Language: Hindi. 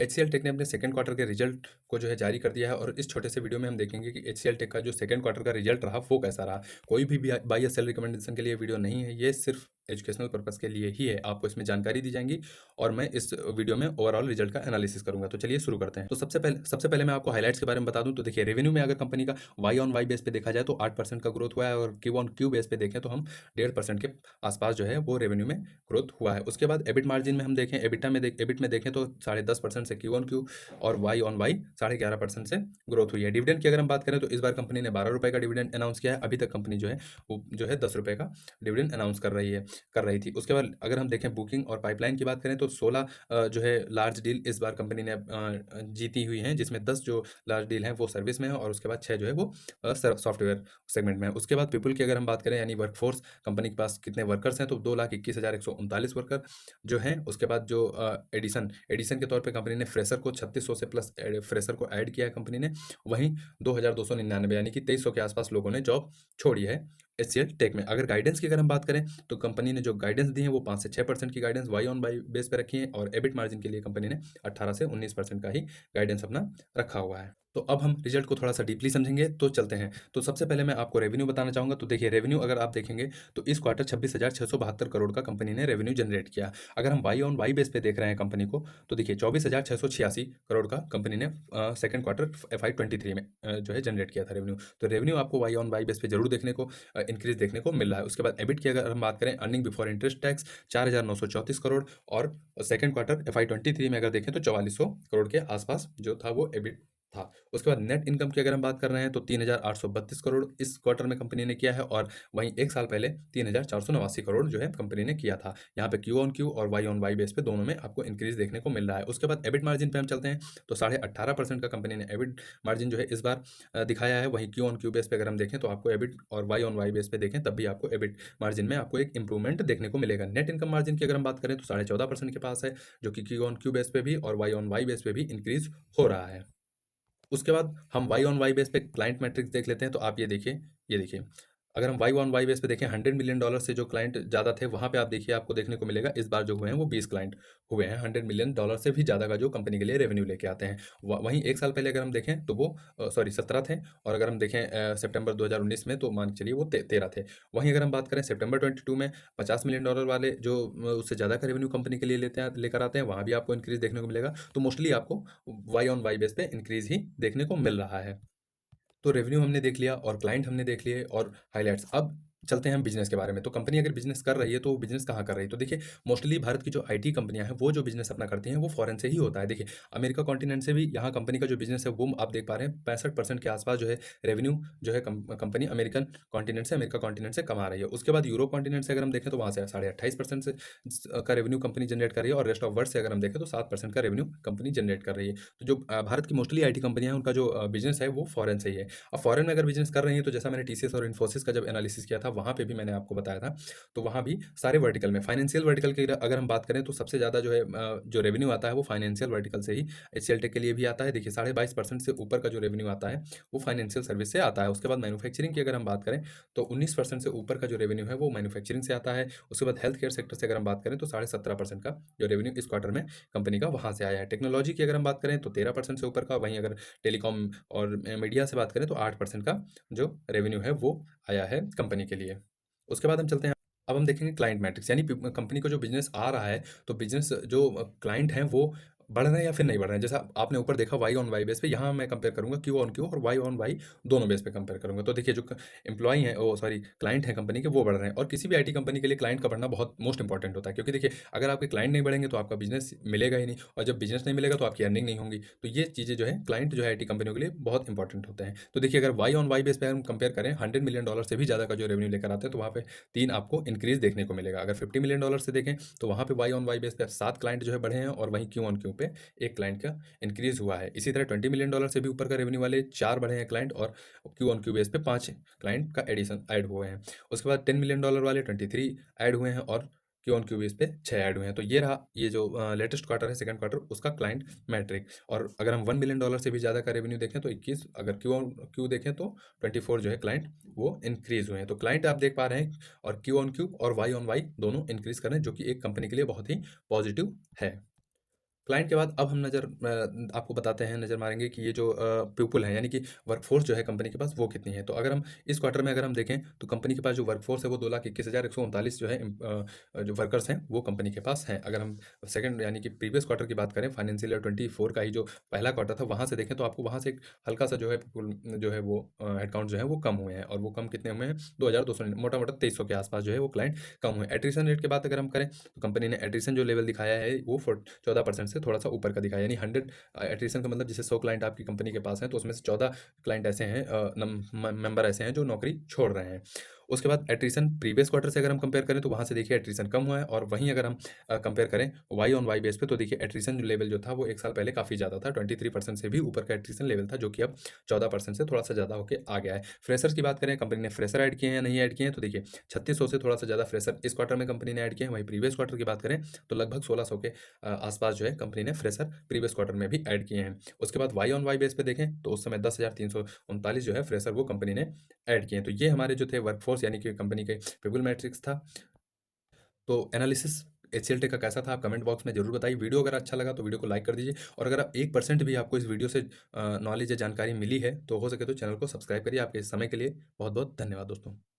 एचसीएल टेक ने अपने सेकंड क्वार्टर के रिजल्ट को जो है जारी कर दिया है और इस छोटे से वीडियो में हम देखेंगे कि एचसीएल टेक का जो सेकंड क्वार्टर का रिजल्ट रहा वो कैसा रहा। कोई भी बाई या सेल रिकमेंडेशन के लिए वीडियो नहीं है, ये सिर्फ एजुकेशनल पर्पस के लिए ही है। आपको इसमें जानकारी दी जाएंगी और मैं इस वीडियो में ओवरऑल रिजल्ट का एनालिसिस करूंगा। तो चलिए शुरू करते हैं। तो सबसे पहले मैं आपको हाइलाइट्स के बारे में बता दूं। तो देखिए, रेवेन्यू में अगर कंपनी का वाई ऑन वाई बेस पे देखा जाए तो 8% का ग्रोथ हुआ है और क्यू ऑन क्यू बेस पे देखें तो हम 1.5% के आसपास जो है वो रेवेन्यू में ग्रोथ हुआ है। उसके बाद एबिट मार्जिन में हम देखें, एबिट में देखें तो 10.5% से क्यू ऑन क्यू और वाई ऑन वाई 11.5% से ग्रोथ हुई है। डिविडेंड की अगर हम बात करें तो इस बार कंपनी ने 12 रुपये का डिविडेंड अनाउंस किया है। अभी तक कंपनी जो है वो जो है 10 रुपये का डिविडेंड अनाउंस कर रही थी। उसके बाद अगर हम देखें बुकिंग और पाइपलाइन की बात करें तो 16 जो है लार्ज डील इस बार कंपनी ने जीती हुई हैं, जिसमें 10 जो लार्ज डील हैं वो सर्विस में है और उसके बाद 6 जो है वो सॉफ्टवेयर सेगमेंट में है। उसके बाद पीपल की अगर हम बात करें यानी वर्कफोर्स, कंपनी के पास कितने वर्कर्स हैं तो 2,21,139 वर्कर जो हैं। उसके बाद जो एडिशन के तौर पे कंपनी ने फ्रेशर को 3600 से प्लस फ्रेशर को ऐड किया है कंपनी ने। वहीं 2,299 यानी कि 2300 के आसपास लोगों ने जॉब छोड़ी है एचसीएल टेक में। अगर गाइडेंस की अगर हम बात करें तो कंपनी ने जो गाइडेंस दी है वो 5 से 6% की guidance Y on Y base पे रखी है और एबिट मार्जिन के लिए कंपनी ने 18 से 19% का ही गाइडेंस अपना रखा हुआ है। तो अब हम रिजल्ट को थोड़ा सा डीपली समझेंगे, तो चलते हैं। तो सबसे पहले मैं आपको रेवेन्यू बताना चाहूँगा। तो देखिए, रेवेन्यू अगर आप देखेंगे तो इस क्वार्टर 26,672 करोड़ का कंपनी ने रेवेन्यू जनरेट किया। अगर हम वाई ऑन वाई बेस पे देख रहे हैं कंपनी को तो देखिए 24,686 करोड़ का कंपनी ने सेकंड क्वार्टर FY23 में जो है जनरेट किया था रेवेन्यू। तो रेवेन्यू आपको वाई ऑन वाई बेस पे जरूर देखने को इंक्रीज देखने को मिल रहा है। उसके बाद एबिट की अगर हम बात करें, earning before interest tax 4,934 crore और सेकंड क्वार्टर FY23 में अगर देखें तो 4,400 करोड़ के आसपास जो था वो एबिट था। उसके बाद नेट इनकम की अगर हम बात कर रहे हैं तो 3,832 करोड़ इस क्वार्टर में कंपनी ने किया है और वहीं एक साल पहले 3,489 करोड़ जो है कंपनी ने किया था। यहाँ पे क्यू ऑन क्यू और वाई ऑन वाई बेस पे दोनों में आपको इंक्रीज देखने को मिल रहा है। उसके बाद एबिट मार्जिन पे हम चलते हैं तो 18.5% का कंपनी ने एबिट मार्जिन जो है इस बार दिखाया है। वहीं क्यू ऑन क्यू बेस पे अगर हम देखें तो आपको एबिट और वाई ऑन वाई बेस पे देखें तब भी आपको एबिट मार्जिन में आपको एक इंप्रूवमेंट देखने को मिलेगा। नेट इनकम मार्जिन की अगर हम बात करें तो 14.5% के पास है, जो कि क्यू ऑन क्यू बेस पे भी और वाई ऑन वाई बेस पे भी इंक्रीज हो रहा है। उसके बाद हम वाई ऑन वाई बेस पे क्लाइंट मैट्रिक्स देख लेते हैं। तो आप ये देखिए, अगर हम वाई ऑन वाई बेस पे देखें, $100 मिलियन से जो क्लाइंट ज़्यादा थे वहाँ पे आप देखिए आपको देखने को मिलेगा इस बार जो हुए हैं वो 20 क्लाइंट हुए हैं $100 मिलियन से भी ज़्यादा का जो कंपनी के लिए रेवेन्यू लेके आते हैं। वहीं एक साल पहले अगर हम देखें तो वो 17 थे और अगर हम देखें सितंबर 2019 में तो मान के चलिए वो 13 थे। वहीं अगर हम बात करें सितंबर 22 में $50 मिलियन वाले जो उससे ज़्यादा का रेवेन्यू कंपनी के लिए लेकर आते हैं, वहाँ भी आपको इंक्रीज देखने को मिलेगा। तो मोस्टली आपको वाई ऑन वाई बेस पे इंक्रीज ही देखने को मिल रहा है। तो रेवेन्यू हमने देख लिया और क्लाइंट हमने देख लिए और हाइलाइट्स। अब चलते हैं हम बिजनेस के बारे में। तो कंपनी अगर बिजनेस कर रही है तो बिजनेस कहाँ कर रही है? तो देखिए, मोस्टली भारत की जो आईटी कंपनियां हैं वो जो बिजनेस अपना करती हैं वो फॉरेन से ही होता है। देखिए, अमेरिका कॉन्टिनेंट से भी यहाँ कंपनी का जो बिजनेस है वो आप देख पा रहे हैं 65% के आसपास जो है रेवेन्यू जो है कंपनी अमेरिकन कॉन्टिनेंट से अमेरिका कॉन्टिनेंट से कमा रही है। उसके बाद यूरोप कॉन्टिनेंट से अगर हम देखें तो वहाँ से 28.5% से का रेवेन्यू कंपनी जनरेट कर रही है और रेस्ट ऑफ वर्ल्ड से अगर हम देखें तो 7% का रेवेन्यू कंपनी जनरेट कर रही है। तो जो भारत की मोस्टली आईटी कंपनियां हैं उनका जो बिजनेस है वो फॉरेन से ही है। अब फॉरेन में अगर बिजनेस कर रही हैं तो जैसा मैंने टीसीएस और इन्फोसिस का जब एनालिसिस किया था वहाँ पे भी मैंने आपको बताया था। तो वहाँ भी सारे वर्टिकल में फाइनेंशियल वर्टिकल की अगर हम बात करें तो सबसे ज़्यादा जो है जो रेवेन्यू आता है वो फाइनेंशियल वर्टिकल से ही एचसीएल टेक के लिए भी आता है। देखिए, 22.5% से ऊपर का जो रेवेन्यू आता है वो फाइनेंशियल सर्विस से आता है। उसके बाद मैन्युफैक्चरिंग की अगर हम बात करें तो 19% से ऊपर का जो रेवेन्यू है वो मैन्युफैक्चरिंग से आता है। उसके बाद हेल्थ केयर सेक्टर से अगर हम बात करें तो 17.5% का जो रेवेन्यू इस क्वार्टर में कंपनी का वहाँ से आया है। टेक्नोलॉजी की अगर हम बात करें तो 13% से ऊपर का, वहीं अगर टेलीकॉम और मीडिया से बात करें तो 8% का जो रेवेन्यू है वो आया है कंपनी के लिए। उसके बाद हम चलते हैं, अब हम देखेंगे क्लाइंट मैट्रिक्स यानी कंपनी को जो बिजनेस आ रहा है तो बिजनेस जो क्लाइंट हैं वो बढ़ रहे हैं या फिर नहीं बढ़ रहे हैं। जैसा आपने ऊपर देखा वाई ऑन वाई बेस पे, यहाँ मैं कंपेयर करूंगा क्यू ऑन क्यू और वाई ऑन वाई दोनों बेस पे कंपेयर करूंगा। तो देखिए, जो एम्प्लॉई हैं ओ सॉरी क्लाइंट हैं कंपनी के वो बढ़ रहे हैं और किसी भी आईटी कंपनी के लिए क्लाइंट का बढ़ना बहुत मोस्ट इंपॉर्टेंट होता है, क्योंकि देखिए अगर आपके क्लाइंट नहीं बढ़ेंगे तो आपका बिजनेस मिलेगा ही नहीं और जब बिजनेस नहीं मिलेगा तो आपकी अर्निंग नहीं होगी। तो ये चीज़ें जो है क्लाइंट जो है आईटी कंपनियों के लिए बहुत इंपॉर्टेंट होते हैं। तो देखिए, अगर वाई ऑन वाई बेस पे हम कंपेयर करें $100 मिलियन से भी ज़्यादा का जो रेवेन्यू लेकर आते हैं तो वहाँ पे 3 आपको इंक्रीज देखने को मिलेगा। अगर $50 मिलियन से देखें तो वहाँ पे वाई ऑन वाई बेस पे 7 क्लाइंट जो है बढ़े हैं और वहीं क्यू ऑन क्यू पे एक क्लाइंट का इंक्रीज हुआ है। इसी तरह $20 मिलियन से भी ऊपर का रेवेन्यू वाले 4 बढ़े हैं क्लाइंट और क्यू ऑन क्यू बेस पे 5 क्लाइंट का एडिशन ऐड हुए हैं। उसके बाद $10 मिलियन वाले 23 ऐड हुए हैं और क्यू ऑन क्यू बेस पे 6 ऐड हुए हैं। तो ये रहा ये जो लेटेस्ट क्वार्टर है सेकंड क्वार्टर उसका क्लाइंट मैट्रिक। और अगर हम $1 मिलियन से भी ज़्यादा का रेवेन्यू देखें तो 21, अगर क्यू ऑन क्यू देखें तो 24 जो है क्लाइंट वो इंक्रीज हुए हैं। तो क्लाइंट आप देख पा रहे हैं और क्यू ऑन क्यू और वाई ऑन वाई दोनों इंक्रीज कर रहे हैं, जो कि एक कंपनी के लिए बहुत ही पॉजिटिव है। क्लाइंट के बाद अब हम आपको बताते हैं, नज़र मारेंगे कि ये जो पीपल है, यानी कि वर्कफोर्स जो है कंपनी के पास वो कितनी है। तो अगर हम इस क्वार्टर में अगर हम देखें तो कंपनी के पास जो वर्कफोर्स है वो 2,21,139 जो है जो वर्कर्स हैं वो कंपनी के पास हैं। अगर हम सेकंड यानी कि प्रीवियस क्वार्टर की बात करें, फाइनेंशियल ईयर 24 का ही जो पहला क्वार्टर था वहाँ से देखें तो आपको वहाँ से एक हल्का सा जो है पीपल जो है वो हेडकाउंट जो है वो कम हुए हैं, और वो कम कितने हुए हैं, 2,200, मोटा-मोटा 2300 के आसपास जो है वो क्लाइंट कम हुए। एट्रिशन रेट की बात अगर हम करें तो कंपनी ने एट्रिशन जो लेवल दिखाया है वो 14% से थोड़ा सा ऊपर का दिखाया है, यानी 100 एट्रिशन का मतलब जैसे 100 क्लाइंट आपकी कंपनी के पास हैं तो उसमें से 14 क्लाइंट ऐसे हैं, मेंबर ऐसे हैं जो नौकरी छोड़ रहे हैं। उसके बाद एट्रिशन प्रीवियस क्वार्टर से अगर हम कंपेयर करें तो वहाँ से देखिए एट्रिशन कम हुआ है, और वहीं अगर हम कंपेयर करें वाई ऑन वाई बेस पे तो देखिए एट्रिशन लेवल जो था वो एक साल पहले काफ़ी ज़्यादा था, 23% से भी ऊपर का एट्रिशन लेवल था, जो कि अब 14% से थोड़ा सा ज़्यादा होकर आ गया है। फ्रेशर्स की बात करें, कंपनी ने फ्रेशर ऐड किए हैं या नहीं ऐड किए हैं, तो देखिए 3600 से थोड़ा सा ज़्यादा फ्रेशर इस क्वार्टर में कंपनी ने ऐड किए हैं। वहीं प्रीवियस क्वार्टर की बात करें तो लगभग 1600 के आसपास जो है कंपनी ने फ्रेशर प्रीवियस क्वार्टर में भी ऐड किए हैं। उसके बाद वाई ऑन वाई बेस पे देखें तो उस समय 10,339 जो है फ्रेशर वो कंपनी ने ऐड किए हैं। तो ये हमारे जो थे वर्कफोर्स यानी कि कंपनी के पीपल मैट्रिक्स था। तो एनालिसिस एचसीएल टेक का कैसा था आप कमेंट बॉक्स में जरूर बताइए। वीडियो अगर अच्छा लगा तो वीडियो को लाइक कर दीजिए, और अगर आप 1% भी आपको इस वीडियो से नॉलेज या जानकारी मिली है तो हो सके तो चैनल को सब्सक्राइब करिए। आपके इस समय के लिए बहुत बहुत धन्यवाद दोस्तों।